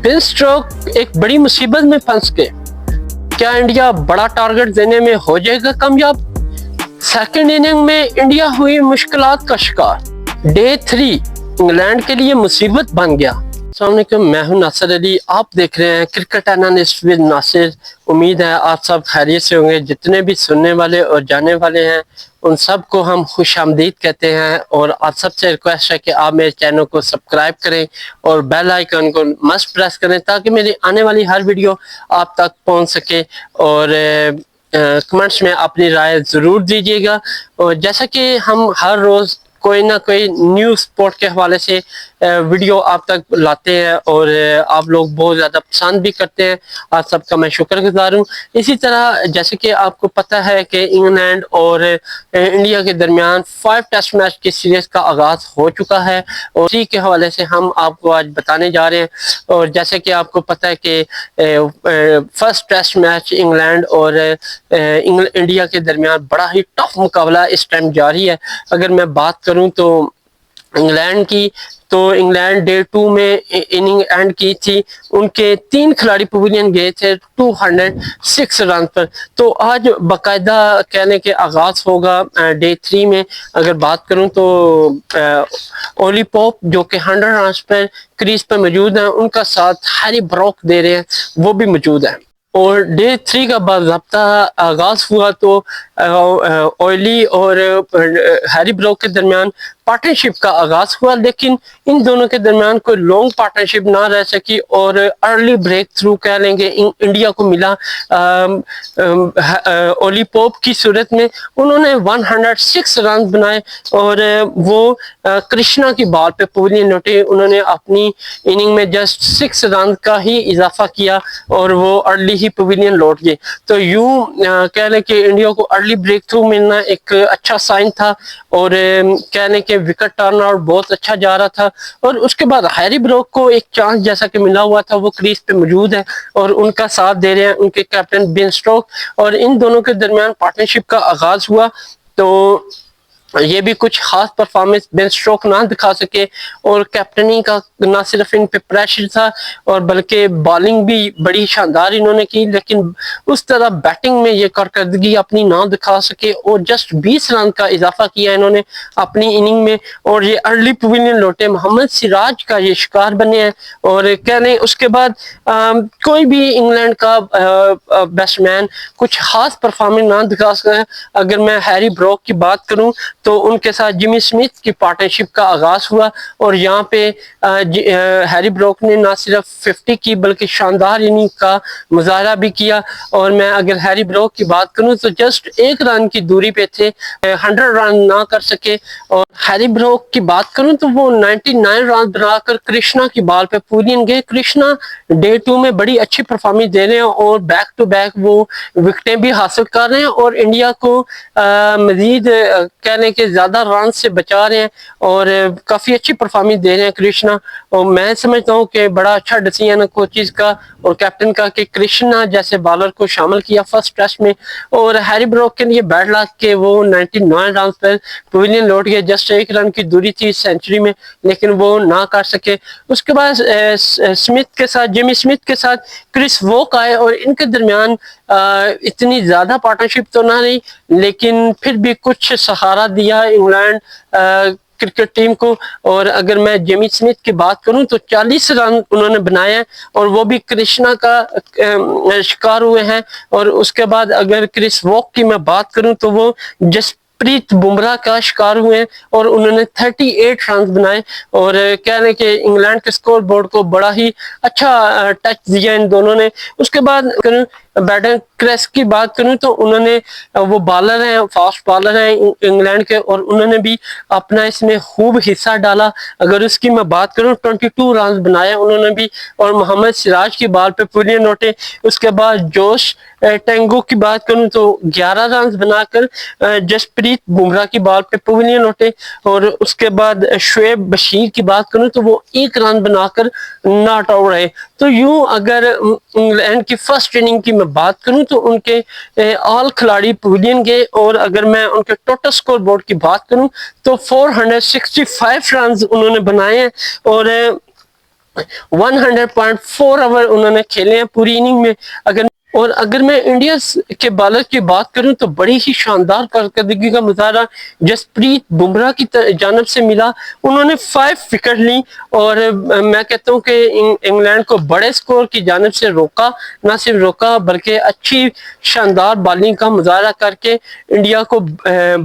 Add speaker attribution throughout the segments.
Speaker 1: बिन stock एक बड़ी मुसीबत में फंस गए। क्या इंडिया बड़ा टारगेट देने में हो जाएगा कामयाब? सेकंड इनिंग में इंडिया हुई मुश्किलात का शिकार। डे 3 इंग्लैंड के लिए मुसीबत बन गया। अस्सलाम वालेकुम, मैं हूं नासिर अली। आप देख रहे हैं क्रिकेट एनालिस्ट विद नासिर। उम्मीद है आप सब खैरियत से होंगे। जितने भी सुनने वाले और जानने वाले हैं उन सब को हम खुश आमदीद कहते हैं, और आप सबसे रिक्वेस्ट है कि आप मेरे चैनल को सब्सक्राइब करें और बेल आइकन को मस्ट प्रेस करें ताकि मेरी आने वाली हर वीडियो आप तक पहुंच सके। और कमेंट्स में अपनी राय ज़रूर दीजिएगा। और जैसा कि हम हर रोज़ कोई ना कोई न्यू स्पोर्ट के हवाले से वीडियो आप तक लाते हैं और आप लोग बहुत ज़्यादा पसंद भी करते हैं, आप सबका मैं शुक्रगुजार हूँ। इसी तरह जैसे कि आपको पता है कि इंग्लैंड और इंडिया के दरमियान 5 टेस्ट मैच की सीरीज़ का आगाज़ हो चुका है और इसी के हवाले से हम आपको आज बताने जा रहे हैं। और जैसे कि आपको पता है कि फर्स्ट टेस्ट मैच इंग्लैंड और इंडिया के दरमियान बड़ा ही टफ मुकाबला इस टाइम जारी है। अगर मैं बात करूं तो इंग्लैंड की, तो इंग्लैंड डे 2 में इनिंग एंड की थी। उनके 3 खिलाड़ी पवेलियन गए थे 206 रन पर। तो आज बाकायदा कहने के आगाज होगा डे 3 में। अगर बात करूं तो ओली पोप जो कि 100 रन पर क्रीज पर मौजूद हैं, उनका साथ हैरी ब्रोक दे रहे हैं, वो भी मौजूद है। और डे 3 का बाज़ाब्ता आगाज हुआ तो ऑयली और हैरी ब्रोक के दरमियान पार्टनरशिप का आगाज हुआ, लेकिन इन दोनों के दरमियान कोई लॉन्ग पार्टनरशिप ना रह सकी और अर्ली ब्रेक थ्रू कह लेंगे इंडिया को मिला। ओली पोप की सूरत में उन्होंने 106 रन बनाए और वो कृष्णा की बॉल पे पवेलियन लौटे। उन्होंने अपनी इनिंग में जस्ट 6 रन का ही इजाफा किया और वो अर्ली ही पवेलियन लौट गए। तो यूं कह लें कि इंडिया को अर्ली ब्रेक थ्रू मिलना एक अच्छा साइन था और कह लें कि विकेट टर्न आउट बहुत अच्छा जा रहा था। और उसके बाद हैरी ब्रोक को एक चांस जैसा कि मिला हुआ था, वो क्रीज पे मौजूद है और उनका साथ दे रहे हैं उनके कैप्टन बिन स्टोक। और इन दोनों के दरमियान पार्टनरशिप का आगाज हुआ तो ये भी कुछ खास परफॉर्मेंस बिन स्टोक ना दिखा सके और कैप्टनी का ना सिर्फ इन पे प्रेशर था और बल्कि बॉलिंग भी बड़ी शानदार इन्होंने की, लेकिन उस तरह बैटिंग में ये कारकर्दगी अपनी ना दिखा सके और जस्ट 20 रन का इजाफा किया इन्होंने अपनी इनिंग में। और ये अर्ली पवेलियन लौटे, मोहम्मद सिराज का ये शिकार बने हैं। और कह लें उसके बाद कोई भी इंग्लैंड का बैट्समैन कुछ खास परफॉर्मेंस ना दिखा सका। अगर मैं हैरी ब्रोक की बात करूं तो उनके साथ जिमी स्मिथ की पार्टनरशिप का आगाज हुआ और यहाँ पे हैरी ब्रोक ने ना सिर्फ 50 की बल्कि शानदार इनिंग का मुजाहरा भी किया। और मैं अगर हैरी ब्रोक की बात करूं तो जस्ट 1 रन की दूरी पे थे, 100 रन ना कर सके। और हैरी ब्रोक की बात करूं तो वो 99 रन बनाकर कृष्णा की बॉल पे पवेलियन गए। कृष्णा डे 2 में बड़ी अच्छी परफॉर्मेंस दे रहे हैं और बैक टू बैक वो विकेटें भी हासिल कर रहे हैं और इंडिया को मजीद कहने के ज्यादा रन से बचा रहे हैं और काफी अच्छी परफॉर्मेंस दे रहे हैं कृष्णा। और मैं समझता हूँ कि बड़ा अच्छा डिसीजन है कोचेस का और कैप्टन का कि कृष्णा जैसे बॉलर को शामिल किया फर्स्ट टेस्ट में। और हैरी ब्रोक के लिए बैड लक के वो 99 रन पर पवेलियन लौट गए। जस्ट 1 रन की दूरी थी सेंचुरी में, लेकिन वो ना कर सके। उसके बाद स्मिथ के साथ, जिमी स्मिथ के साथ क्रिस वोक आए और इनके दरमियान इतनी ज्यादा पार्टनरशिप तो ना रही, लेकिन फिर भी कुछ सहारा दिया इंग्लैंड क्रिकेट टीम को। और अगर मैं जिमी स्मिथ की बात करूं तो 40 रन उन्होंने बनाए हैं और वो भी कृष्णा का शिकार हुए हैं। और उसके बाद अगर क्रिस वॉक की मैं बात करूं तो वो जसप्रीत बुमराह का शिकार हुए हैं और उन्होंने 38 रन बनाए। और कह रहे कि इंग्लैंड के स्कोर बोर्ड को बड़ा ही अच्छा टच दिया इन दोनों ने। उसके बाद बैटन क्रेस की बात करूं तो उन्होंने, वो बॉलर हैं, फास्ट बॉलर हैं इंग्लैंड के, और उन्होंने भी अपना इसमें खूब हिस्सा डाला। अगर उसकी मैं बात करूं 22 रन बनाए उन्होंने भी और मोहम्मद सिराज की बॉल पे पवेलियन लौटे। उसके बाद जोश टेंगो की बात करूं तो 11 रन बनाकर जसप्रीत बुमराह की बॉल पे पवेलियन लौटे। और उसके बाद शुएब बशीर की बात करूं तो वो 1 रन बनाकर नॉट आउट रहे। तो यूं अगर इंग्लैंड की फर्स्ट इनिंग की मैं बात करूं तो उनके ऑल खिलाड़ी पवेलियन गए। और अगर मैं उनके टोटल स्कोर बोर्ड की बात करूं तो 465 रन उन्होंने बनाए हैं। और 100.4 اوور انہوں نے کھیلے ہیں پوری اننگ میں. اگر میں انڈیا کے بالر کی بات کروں تو بڑی ہی شاندار کارکردگی کا مظاہرہ جسپریت بمراہ کی جانب سے ملا. انہوں نے 5 وکٹ لی اور میں کہتا ہوں کہ انگلینڈ کو بڑے سکور کی جانب سے روکا. نہ صرف روکا بلکہ اچھی شاندار بالنگ کا مظاہرہ کر کے انڈیا کو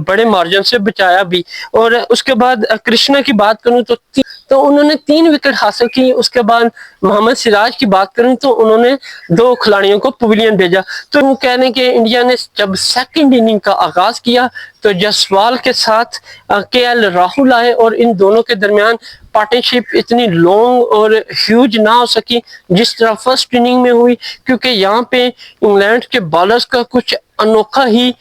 Speaker 1: بڑے مارجن سے بچایا بھی. اور اس کے بعد کرشنا کی بات کروں تو انہوں نے 3 وکٹ حاصل کی. اس کے بعد محمد سراج کی بات کروں تو انہوں نے 2 کھلاڑیوں کو پویلین بھیجا. تو وہ کہہ رہے ہیں کہ انڈیا نے جب سیکنڈ اننگ کا آغاز کیا تو جسوال کے ساتھ کے ایل راہل آئے اور ان دونوں کے درمیان پارٹنرشپ اتنی لانگ اور ہیوج نہ ہو سکی جس طرح فرسٹ اننگ میں ہوئی, کیونکہ یہاں پہ انگلینڈ کے بالرز کا کچھ انوکھا ہی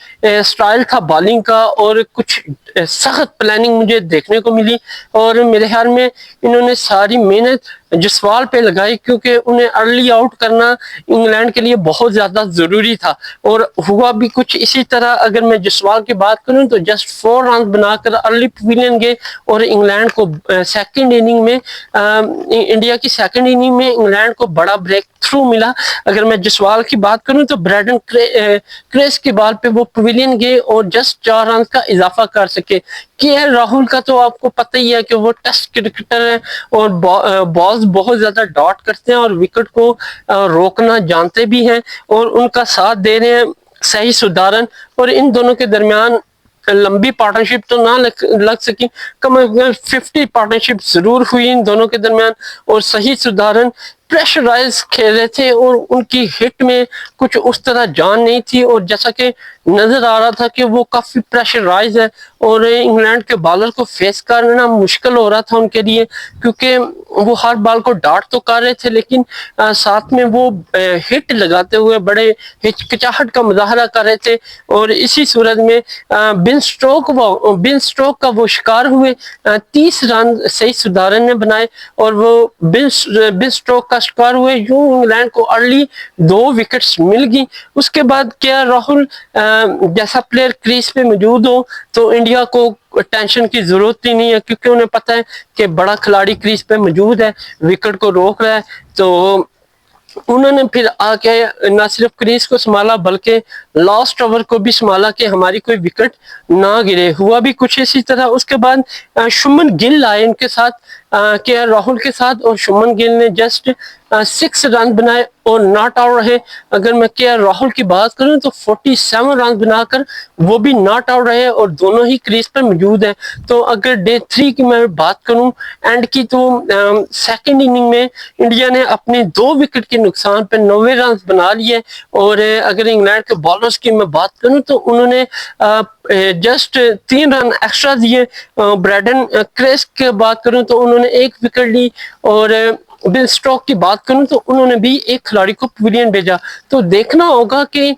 Speaker 1: سٹائل تھا بالنگ کا اور کچھ سخت پلاننگ مجھے دیکھنے کو ملی. اور میرے خیال میں انہوں نے ساری محنت جسوال پہ لگائی کیونکہ انہیں ارلی آؤٹ کرنا انگلینڈ کے لیے بہت زیادہ ضروری تھا اور ہوا بھی کچھ اسی طرح. اگر میں جسوال کی بات کروں تو جسٹ 4 رنز بنا کر ارلی پویلین گئے اور انگلینڈ کو سیکنڈ اننگ میں انڈیا کی سیکنڈ اننگ میں انگلینڈ کو بڑا بریک تھرو ملا. اگر میں جسوال کی بات کروں تو بریڈن کریس کی بال پہ وہ پویلین گئے اور جسٹ 4 رنز کا اضافہ کر سکے. کے ایل راہل کا تو آپ کو پتہ ہی ہے کہ وہ ٹیسٹ کرکٹر ہے اور بالز بہت زیادہ ڈاٹ کرتے ہیں اور وکٹ کو روکنا جانتے بھی ہیں اور ان کا ساتھ دے رہے ہیں صحیح سدھارن. اور ان دونوں کے درمیان لمبی پارٹنرشپ تو نہ لگ سکی, کم از کم 50 پارٹنرشپ ضرور ہوئی ان دونوں کے درمیان. اور صحیح سدھارن پریشرائز کھیل رہے تھے اور ان کی ہٹ میں کچھ اس طرح جان نہیں تھی اور جیسا کہ نظر آ رہا تھا کہ وہ کافی پریشرائز ہے اور انگلینڈ کے بالر کو فیس کرنا مشکل ہو رہا تھا ان کے لیے, کیونکہ وہ ہر بال کو ڈاٹ تو کر رہے تھے لیکن ساتھ میں وہ ہٹ لگاتے ہوئے بڑے ہچکچاہٹ کا مظاہرہ کر رہے تھے. اور اسی صورت میں بن سٹروک کا وہ شکار ہوئے. 30 رن صحیح سدھارن نے بنائے اور وہ بن سٹروک کا شکار ہوئے. یوں انگلینڈ کو ارلی 2 وکٹس مل گئی. اس کے بعد کیا راہل جیسا پلیئر کریز پہ موجود ہو تو انڈیا کو ٹینشن کی ضرورت ہی نہیں ہے, کیونکہ انہیں پتہ ہے کہ بڑا کھلاڑی کریز پہ موجود ہے, وکٹ کو روک رہا ہے. تو انہوں نے پھر آ کے نہ صرف کریز کو سنبھالا بلکہ لاسٹ اوور کو بھی سنبھالا کہ ہماری کوئی وکٹ نہ گرے. ہوا بھی کچھ اسی طرح. اس کے بعد شمن گل آئے ان کے ساتھ کے ایل راہل کے ساتھ اور شمن گل نے جسٹ 6 رن بنائے اور ناٹ آؤٹ رہے. اگر میں کے ایل راہل کی بات کروں تو 47 رن بنا کر وہ بھی ناٹ آؤٹ رہے اور دونوں ہی کریز پر موجود ہیں. تو اگر ڈے 3 کی میں بات کروں اینڈ کی تو سیکنڈ اننگ میں انڈیا نے اپنی 2 وکٹ کے نقصان پہ 90 رنز بنا لیے. اور اگر انگلینڈ کے بالرز کی میں بات کروں تو انہوں نے جسٹ 3 رن ایکسٹرا دیے. بریڈن کریس کی بات کروں تو انہوں نے 1 وکٹ لی اور بن سٹروک کی بات کروں تو انہوں نے بھی 1 کھلاڑی کو پویلین بھیجا. تو دیکھنا ہوگا کہ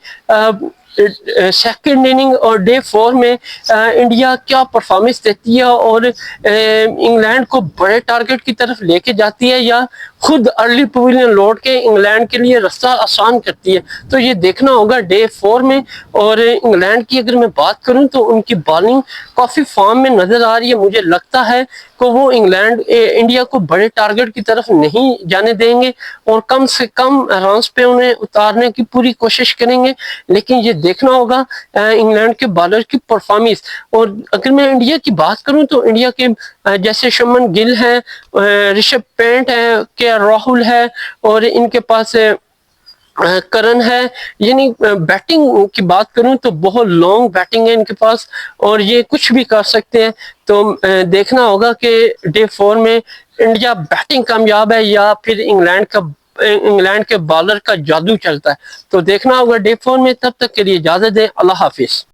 Speaker 1: سیکنڈ اننگ اور ڈے 4 میں انڈیا کیا پرفارمنس دیتی ہے اور انگلینڈ کو بڑے ٹارگٹ کی طرف لے کے جاتی ہے یا خود ارلی پویلین لوٹ کے انگلینڈ کے لیے رستہ آسان کرتی ہے. تو یہ دیکھنا ہوگا ڈے 4 میں. اور انگلینڈ کی اگر میں بات کروں تو ان کی بالنگ کافی فارم میں نظر آ رہی ہے. مجھے لگتا ہے کہ وہ انڈیا کو بڑے ٹارگٹ کی طرف نہیں جانے دیں گے اور کم سے کم رنز پہ انہیں اتارنے کی پوری کوشش کریں گے. لیکن یہ دیکھنا ہوگا انگلینڈ کے بالر کی پرفارمنس. اور اگر میں انڈیا کی بات کروں تو انڈیا کے جیسے شمن گل ہے, رشب پینٹ ہے, کے راہل ہے اور ان کے پاس کرن ہے. یعنی بیٹنگ کی بات کروں تو بہت لانگ بیٹنگ ہے ان کے پاس اور یہ کچھ بھی کر سکتے ہیں. تو دیکھنا ہوگا کہ ڈے 4 میں انڈیا بیٹنگ کامیاب ہے یا پھر انگلینڈ کے بالر کا جادو چلتا ہے. تو دیکھنا ہوگا ڈے 4 میں. تب تک کے لیے اجازت دیں. اللہ حافظ.